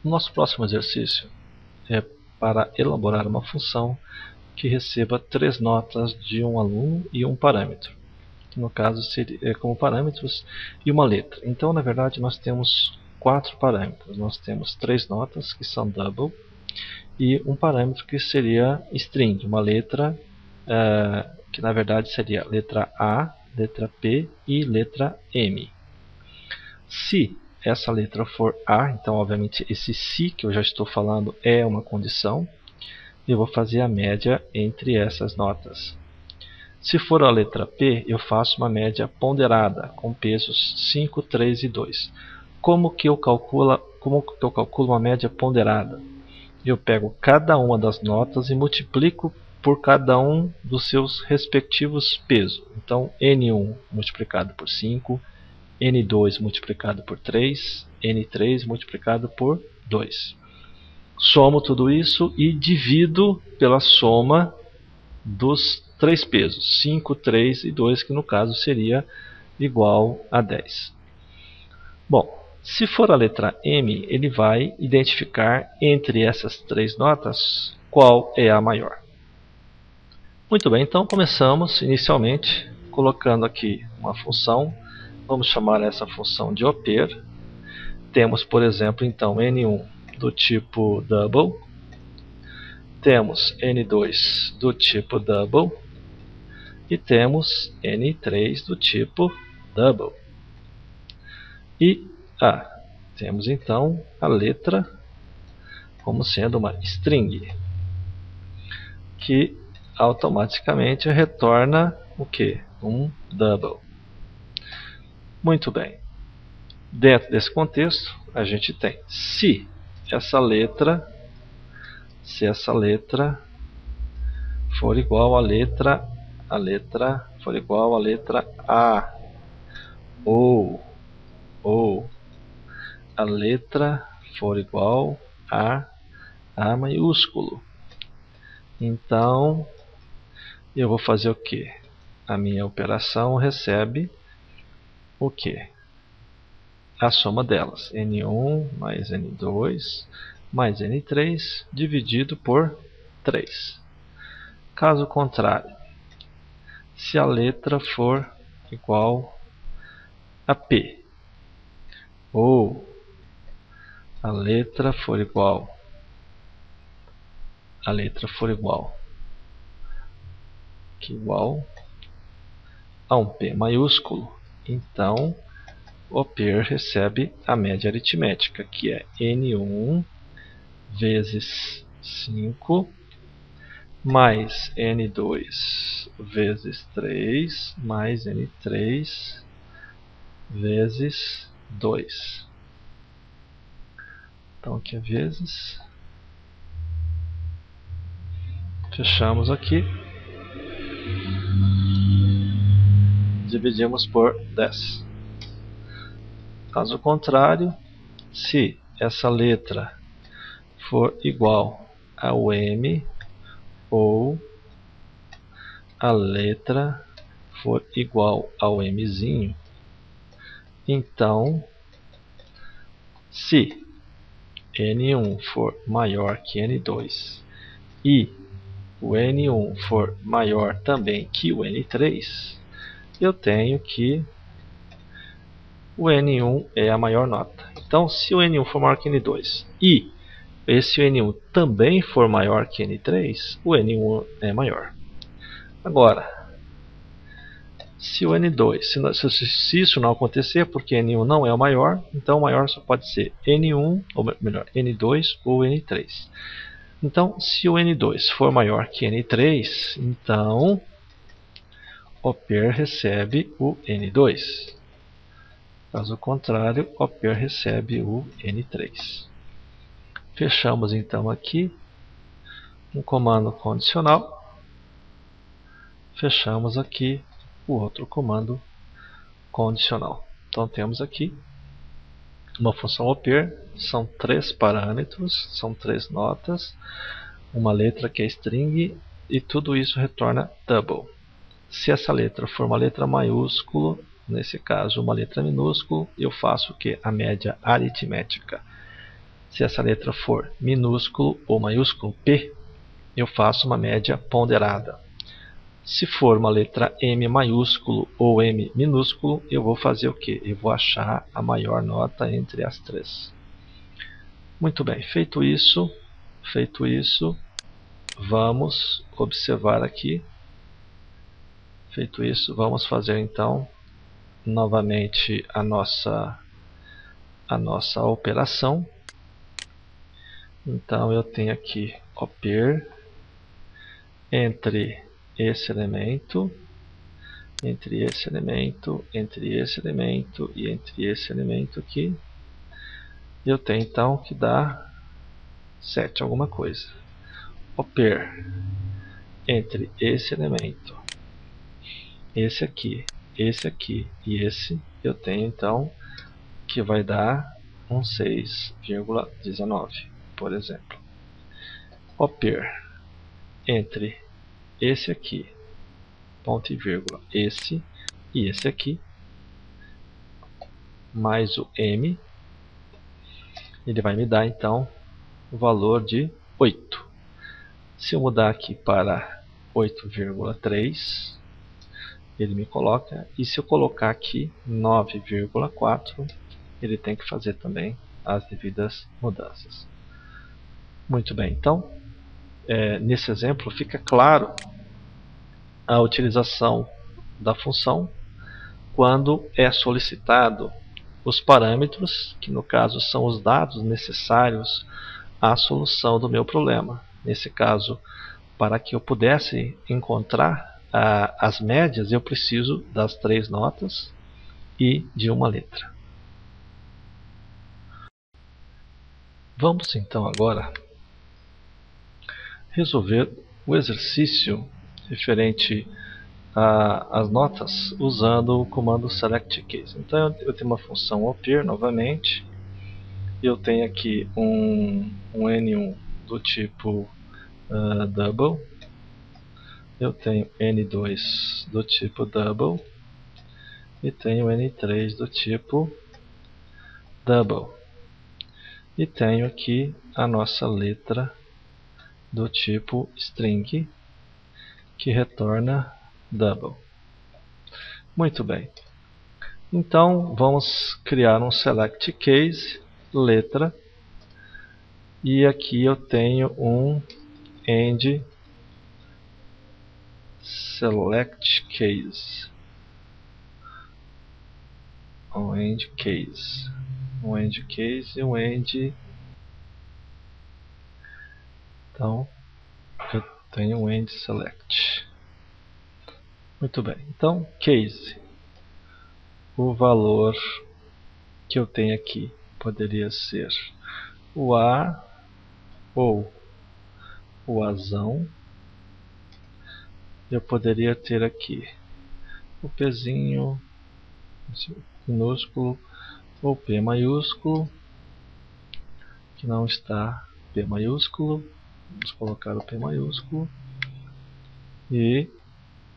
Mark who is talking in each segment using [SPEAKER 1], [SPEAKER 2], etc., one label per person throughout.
[SPEAKER 1] O nosso próximo exercício é para elaborar uma função que receba 3 notas de um aluno e um parâmetro, que no caso seria como parâmetros e uma letra. Então, na verdade, nós temos 4 parâmetros. Nós temos 3 notas, que são double, e um parâmetro que seria string, uma letra que na verdade seria letra A, letra P e letra M. Se essa letra for A, então obviamente esse se que eu já estou falando é uma condição. Eu vou fazer a média entre essas notas. Se for a letra P, eu faço uma média ponderada com pesos 5, 3 e 2. Como que eu calculo uma média ponderada? Eu pego cada uma das notas e multiplico por cada um dos seus respectivos pesos. Então, N1 multiplicado por 5, N2 multiplicado por 3, N3 multiplicado por 2. Somo tudo isso e divido pela soma dos 3 pesos, 5, 3 e 2, que no caso seria igual a 10. Bom, se for a letra M, ele vai identificar entre essas 3 notas qual é a maior. Muito bem, então começamos inicialmente colocando aqui uma função. Vamos chamar essa função de opr. Temos, por exemplo, então N1 do tipo double. Temos N2 do tipo double. E temos N3 do tipo double. E temos então a letra como sendo uma string, que automaticamente retorna o que? Um double. Muito bem. Dentro desse contexto, a gente tem se essa letra for igual à letra A, ou a letra for igual a A maiúsculo. Então, eu vou fazer o que? A minha operação recebe o que? A soma delas, N1 mais N2 mais N3 dividido por 3. Caso contrário, se a letra for igual a P, ou a letra for igual a um P maiúsculo, então o opr recebe a média aritmética, que é N1 vezes 5 mais N2 vezes 3 mais N3 vezes 2. Então aqui é vezes. Fechamos aqui. Dividimos por 10. Caso contrário, se essa letra for igual ao M, ou a letra for igual ao Mzinho, então, se N1 for maior que N2 e o N1 for maior também que o N3, eu tenho que o N1 é a maior nota. Então, se o N1 for maior que N2 e esse N1 também for maior que N3, o N1 é maior. Agora, se o N2, se isso não acontecer, porque N1 não é o maior, então o maior só pode ser N1, ou melhor, N2 ou N3. Então, se o N2 for maior que N3, então opr recebe o N2. Caso contrário, opr recebe o N3. Fechamos então aqui um comando condicional. Fechamos aqui o outro comando condicional. Então temos aqui uma função opr, são 3 parâmetros, são 3 notas, uma letra que é string e tudo isso retorna double. Se essa letra for uma letra maiúsculo, nesse caso uma letra minúsculo, eu faço o que? A média aritmética. Se essa letra for minúsculo ou maiúsculo P, eu faço uma média ponderada. Se for uma letra M maiúsculo ou M minúsculo, eu vou fazer o quê? Eu vou achar a maior nota entre as três. Muito bem, feito isso, vamos observar aqui. Feito isso, vamos fazer então novamente a nossa operação. Então eu tenho aqui OPER entre esse elemento, entre esse elemento, entre esse elemento e entre esse elemento aqui. Eu tenho então que dar 7 alguma coisa. OPER entre esse elemento, esse aqui e esse, eu tenho então que vai dar um 6,19, por exemplo. OPER entre esse aqui, ponto e vírgula, esse e esse aqui, mais o M, ele vai me dar então o valor de 8. Se eu mudar aqui para 8,3, ele me coloca, e se eu colocar aqui 9,4, ele tem que fazer também as devidas mudanças. Muito bem, então, nesse exemplo fica claro a utilização da função quando é solicitado os parâmetros, que no caso são os dados necessários à solução do meu problema. Nesse caso, para que eu pudesse encontrar as médias, eu preciso das 3 notas e de uma letra. Vamos então agora resolver o exercício referente às notas usando o comando selectCase. Então eu tenho uma função OPER novamente. Eu tenho aqui um N1 do tipo double. Eu tenho N2 do tipo double. E tenho N3 do tipo double. E tenho aqui a nossa letra do tipo string, que retorna double. Muito bem. Então vamos criar um select case, letra, e aqui eu tenho um end select case. Um end case e um end. Então eu tenho um end select. Muito bem, então case, o valor que eu tenho aqui poderia ser o A ou o Azão. Eu poderia ter aqui o Pzinho minúsculo ou P maiúsculo, que não está P maiúsculo. Vamos colocar o P maiúsculo. E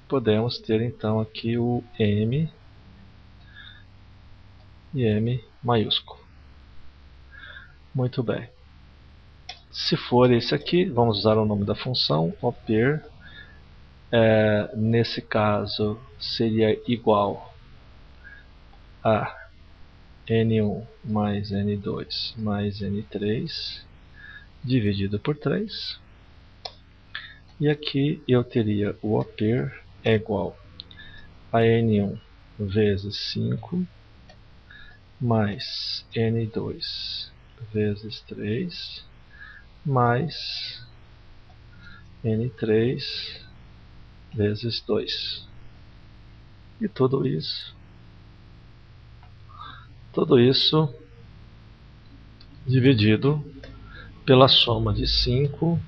[SPEAKER 1] podemos ter então aqui o M e M maiúsculo. Muito bem. Se for esse aqui, vamos usar o nome da função, OPER. Nesse caso seria igual a N1 mais N2 mais N3 dividido por 3. E aqui eu teria o OPER é igual a N1 vezes 5 mais N2 vezes 3 mais N3 vezes 2. E tudo isso dividido pela soma de 5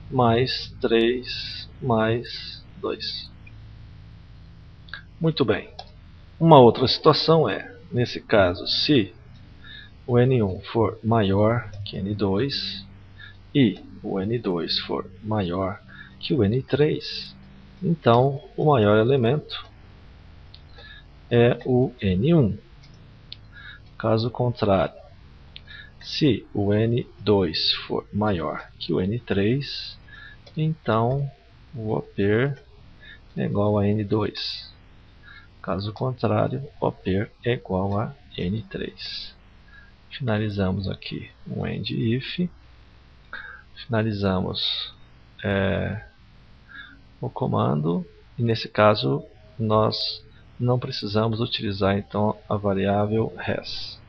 [SPEAKER 1] mais 3 mais 2. Muito bem. Uma outra situação nesse caso, se o N1 for maior que N2 e o N2 for maior que o N3, então o maior elemento é o N1. Caso contrário, Se o N2 for maior que o N3, então o OPER é igual a N2. Caso contrário, OPER é igual a N3. Finalizamos aqui um end if. Finalizamos o comando. E nesse caso, nós não precisamos utilizar então a variável res,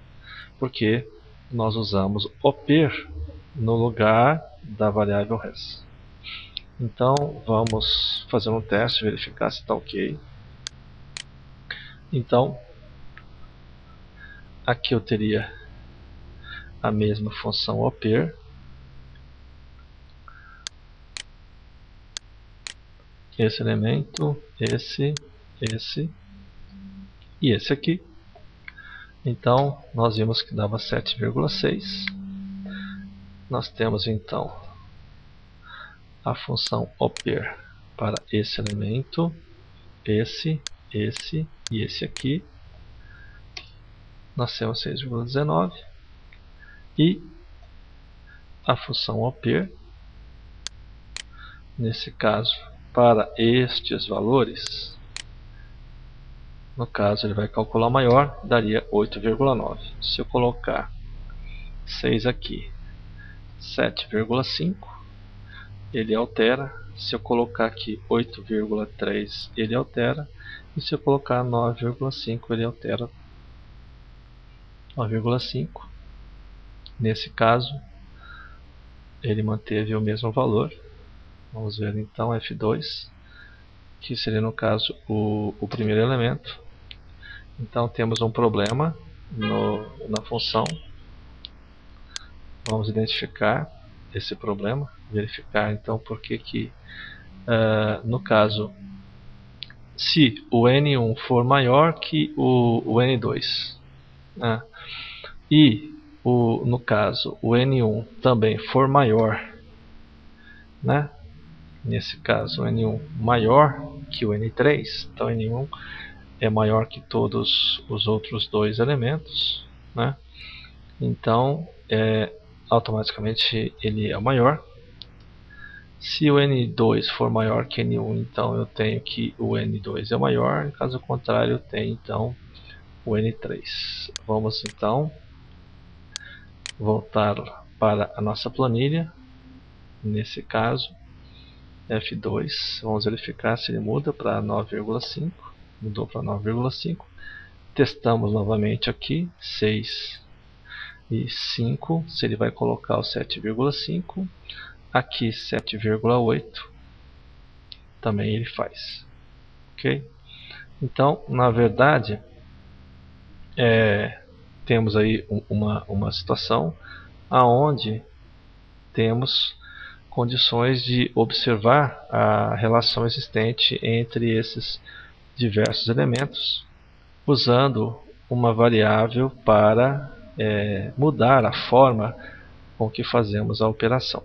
[SPEAKER 1] porque nós usamos OPER no lugar da variável res. Então vamos fazer um teste, verificar se está ok. Então aqui eu teria a mesma função OPER. Esse elemento, esse e esse aqui. Então nós vimos que dava 7,6. Nós temos então a função OPER para esse elemento, esse e esse aqui. Nós temos 6,19 e a função OPER, nesse caso, para estes valores, no caso ele vai calcular maior, daria 8,9. Se eu colocar 6 aqui, 7,5, ele altera. Se eu colocar aqui 8,3, ele altera. E se eu colocar 9,5, ele altera 9,5. Nesse caso, ele manteve o mesmo valor. Vamos ver então F2, que seria no caso o primeiro elemento. Então temos um problema na função. Vamos identificar esse problema, verificar então por que no caso, se o N1 for maior que o N2, né, e no caso o N1 também for maior, né, nesse caso o N1 maior que o N3, então o N1 é maior que todos os outros dois elementos, né, então automaticamente ele é o maior. Se o N2 for maior que N1, então eu tenho que o N2 é maior, caso contrário eu tenho então o N3. Vamos então voltar para a nossa planilha. Nesse caso, F2, vamos verificar se ele muda para 9,5. Mudou para 9,5. Testamos novamente aqui, 6 e 5, se ele vai colocar o 7,5. Aqui 7,8 também ele faz. Ok? Então, na verdade, temos aí uma situação aonde temos condições de observar a relação existente entre esses diversos elementos, usando uma variável para mudar a forma com que fazemos a operação.